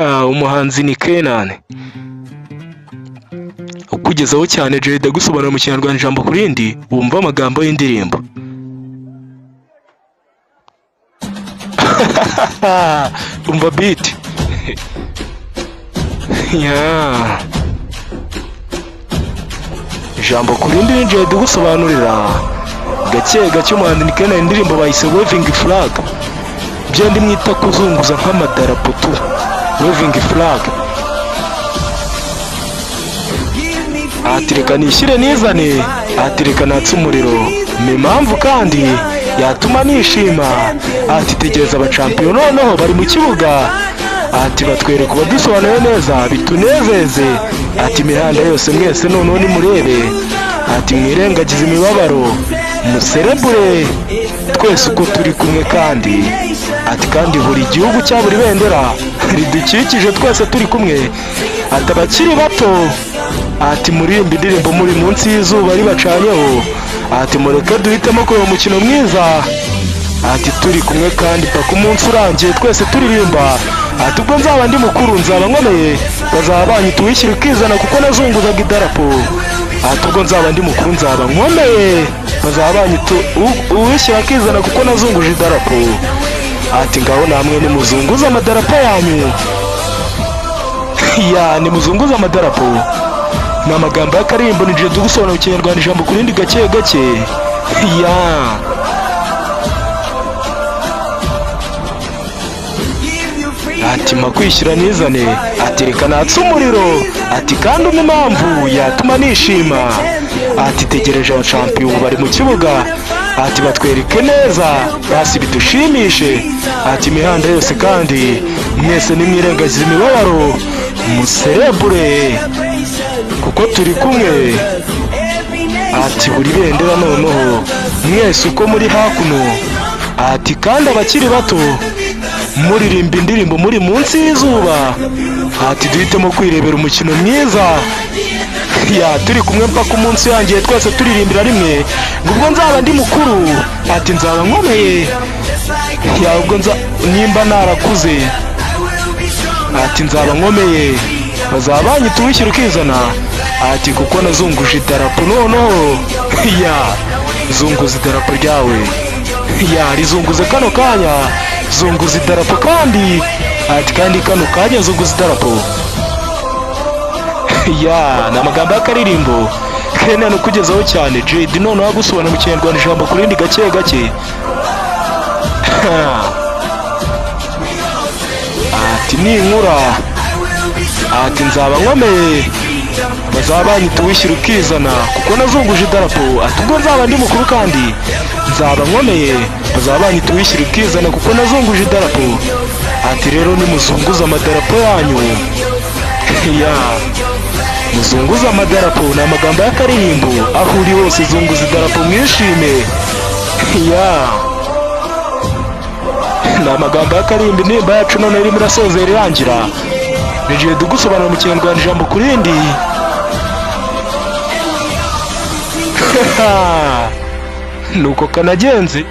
umuhanzi ni Kenan ukugezaho cyane Jay gusobanura mu kinyarwanda ijambo ku rindi wumva amagambo y'indirimbo. Umva beat. Ijambo ku rindi ni Jay gusobanurira gake gake umuhanzi ni Kenan, indirimbo bayise Waving Flag, byandi mwita kuzunguza nk'amadarapo tu, Waving Flag. Atireka nishyire nizane, atireka natse umuriro, ni impamvu kandi yatuma nishima. Ati tegereza abacampiyo noneho bari mu kibuga, ati batwereka ubadusobanuye neza bitunezeze. Ati imihanda yose mwese noneho nimurebe, ati mwirengagize imibabaro muserebure twese uko turi kumwe kandi. Ati kandi buri gihugu cya buri bendera ridukikije twese turi kumwe. Ati abakiri bato, ati muririmba indirimbo muri munsi y'izuba ribacanyeho. Ati mureke duhitemo kureba umukino mwiza, ati turi kumwe kandi paka umunsi urangiye twese turirimba. Ati ubwo nzaba ndi mukuru nzaba nkomeye, bazaba banyita uwishyira ukizana kuko nazunguzaga idarapo. Ati ubwo nzaba ndi mukuru nzaba nkomeye, bazaba banyita uwishyira akizana kuko nazunguje idarapo. Ati ngaho namwe nimuzunguza amadarapo yanyu. Nimuzunguza amadarapo. Ni amagambo y'akaririmbo ni Jay gusobanura mu kinyarwanda ijambo ku rindi gake gake. Ati makwishyira nizane, ati reka natse umuriro, ati kandi umwe impamvu yatuma nishima. Ati tegereje abacampiyo bari mu kibuga, ati batwereke neza basi bidushimishe. Ati imihanda yose kandi mwese nimwirengagize imibabaro muserebure kuko turi kumwe. Ati buri bendera noneho mwese uko muri hakuno. Ati kandi abakiri bato muririmba indirimbo muri munsi y'izuba. Ati duhitemo kwirebera umukino mwiza, turi kumwe mpaka umunsi yangiye twese turirimbira rimwe. Ubwo nzaba ndi mukuru, ati nzaba nkomeye, ubwo nimba narakuze, ati nzaba nkomeye, bazaba banyita uwishyira ukizana. Ati kuko nazunguje idarapo noneho. Zunguza idarapo ryawe, rizunguze kano kanya, zunguza idarapo kandi. Ati kandi kano kanya zunguza idarapo. Ni amagambo y'akaririmbo Kenan ukugezaho cyane Jay noneho agusobanura mu kinyarwanda ijambo ku rindi gake gake. Ati ninkura, ati nzaba nkomeye, bazaba banyita uwishyira ukizana kuko nazunguje idarapo. Ati ubwo nzaba ndi mukuru kandi nzaba nkomeye, bazaba banyita uwishyira ukizana kuko nazunguje idarapo. Ati rero nimuzunguza amadarapo yanyu. Muzunguza amadarapo ni amagambo y'akaririmbo, aho uri hose zunguza idarapo mwishime. Ni amagambo y'akaririmbo, indirimbo yacu none irimo irasozera irangira. Ni Jay gusobanura mu kinyarwanda ijambo ku rindi. Nuko kanagenze.